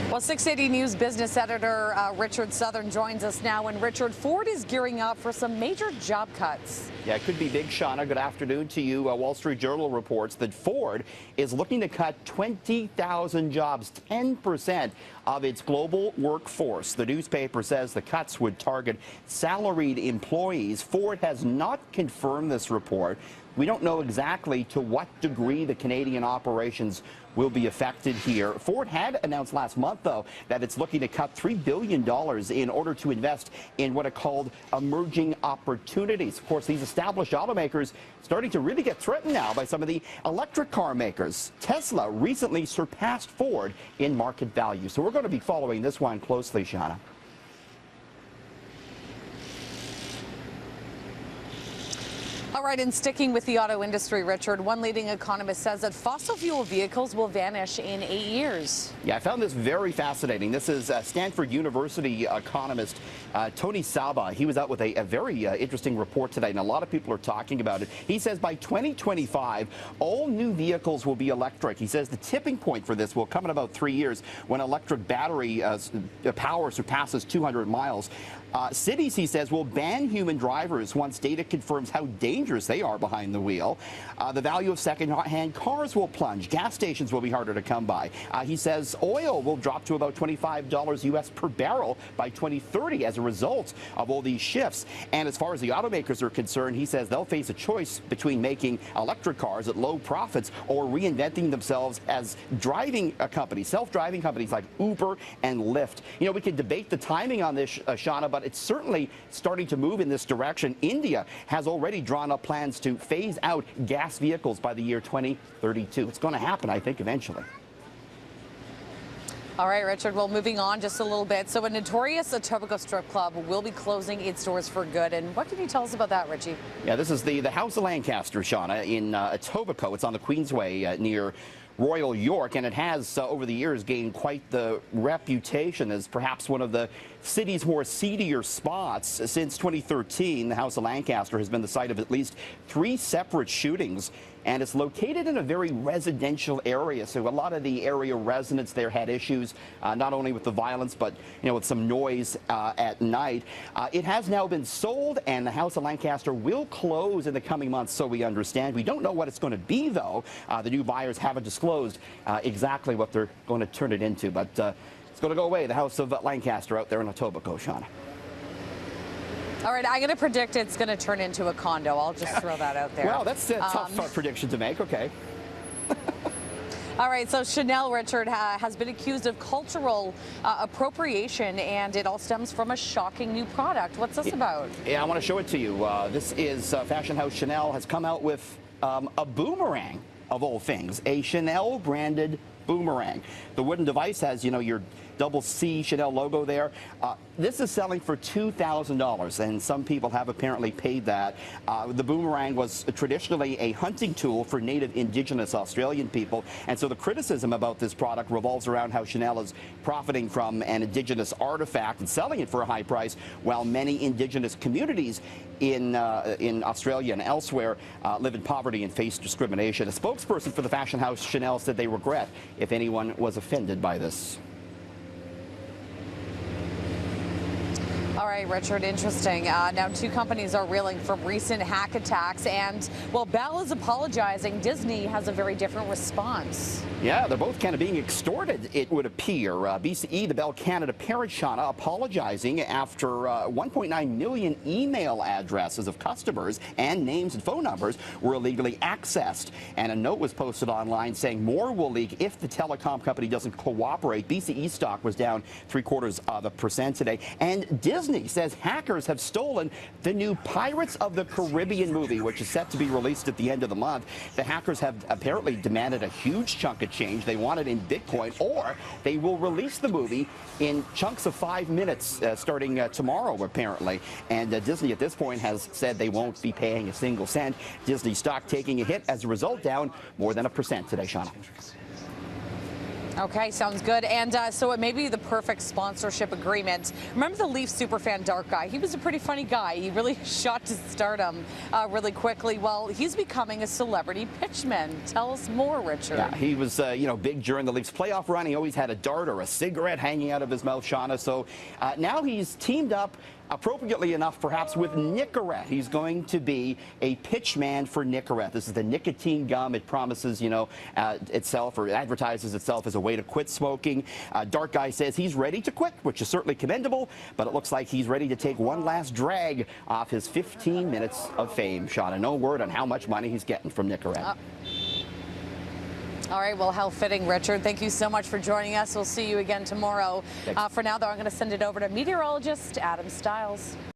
Well, 680 News business editor Richard Southern joins us now. And Richard, Ford is gearing up for some major job cuts. Yeah, it could be big, Shauna. Good afternoon to you. Wall Street Journal reports that Ford is looking to cut 20,000 jobs, 10% of its global workforce. The newspaper says the cuts would target salaried employees. Ford has not confirmed this report. We don't know exactly to what degree the Canadian operations will be affected here. Ford had announced last month, though, that it's looking to cut $3 billion in order to invest in what are called emerging opportunities. Of course, these established automakers starting to really get threatened now by some of the electric car makers. Tesla recently surpassed Ford in market value. So we're going to be following this one closely, Shauna. All right, and sticking with the auto industry, Richard, one leading economist says that fossil fuel vehicles will vanish in 8 years. Yeah, I found this very fascinating. This is Stanford University economist Tony Saba. He was out with a very interesting report today, and a lot of people are talking about it. He says by 2025, all new vehicles will be electric. He says the tipping point for this will come in about 3 years when electric battery power surpasses 200 miles. Cities, he says, will ban human drivers once data confirms how dangerous they are behind the wheel. The value of second-hand cars will plunge. Gas stations will be harder to come by. He says oil will drop to about $25 U.S. per barrel by 2030 as a result of all these shifts. And as far as the automakers are concerned, he says they'll face a choice between making electric cars at low profits or reinventing themselves as driving companies, self-driving companies like Uber and Lyft. You know, we could debate the timing on this, Shauna, but it's certainly starting to move in this direction. India has already drawn up plans to phase out gas vehicles by the year 2032. It's going to happen, I think, eventually. All right, Richard, well, moving on just a little bit. So a notorious Etobicoke strip club will be closing its doors for good. And what can you tell us about that, Richie? Yeah, this is the House of Lancaster, Shauna, in Etobicoke. It's on the Queensway near Royal York, and it has over the years gained quite the reputation as perhaps one of the city's more seedier spots. Since 2013, the House of Lancaster has been the site of at least 3 separate shootings, and it's located in a very residential area. So a lot of the area residents there had issues, not only with the violence, but with some noise at night. It has now been sold, and the House of Lancaster will close in the coming months, so we understand. We don't know what it's going to be, though. The new buyers haven't disclosed exactly what they're going to turn it into, but it's going to go away. The House of Lancaster out there in Etobicoke, Shauna. All right, I'm going to predict it's going to turn into a condo. I'll just throw that out there. Well, that's a tough prediction to make. Okay. All right, so Chanel, Richard, has been accused of cultural appropriation, and it all stems from a shocking new product. What's this about? Yeah, I want to show it to you. This is fashion house Chanel has come out with a boomerang, of all things, a Chanel-branded boomerang. The wooden device has, your double C Chanel logo there. This is selling for $2,000, and some people have apparently paid that. The boomerang was traditionally a hunting tool for native Indigenous Australian people, and so the criticism about this product revolves around how Chanel is profiting from an Indigenous artifact and selling it for a high price, while many Indigenous communities in Australia and elsewhere live in poverty and face discrimination. A spokesperson for the fashion house Chanel said they regret if anyone was offended by this. All right, Richard, interesting. Now, 2 companies are reeling from recent hack attacks, and while Bell is apologizing, Disney has a very different response. Yeah, they're both kind of being extorted, it would appear. BCE, the Bell Canada parent, Shauna, apologizing after 1.9 million email addresses of customers and names and phone numbers were illegally accessed. And a note was posted online saying more will leak if the telecom company doesn't cooperate. BCE stock was down 0.75% today. And Disney says hackers have stolen the new Pirates of the Caribbean movie, which is set to be released at the end of the month. The hackers have apparently demanded a huge chunk of change. They want it in Bitcoin, or they will release the movie in chunks of 5 minutes starting tomorrow, apparently. And Disney at this point has said they won't be paying a single cent. Disney stock taking a hit as a result, down more than 1% today, Shauna. Okay, sounds good. And so it may be the perfect sponsorship agreement. Remember the Leaf superfan Dark Guy? He was a pretty funny guy. He really shot to stardom really quickly. Well, he's becoming a celebrity pitchman. Tell us more, Richard. Yeah, he was, big during the Leafs playoff run. He always had a dart or a cigarette hanging out of his mouth, Shauna. So now he's teamed up, appropriately enough, perhaps, with Nicorette. He's going to be a pitchman for Nicorette. This is the nicotine gum. It promises, itself or advertises itself as a way to quit smoking. Dark Guy says he's ready to quit, which is certainly commendable, but it looks like he's ready to take one last drag off his 15 minutes of fame. Shauna, no word on how much money he's getting from Nicorette. All right, well, how fitting, Richard. Thank you so much for joining us. We'll see you again tomorrow. For now, though, I'm going to send it over to meteorologist Adam Stiles.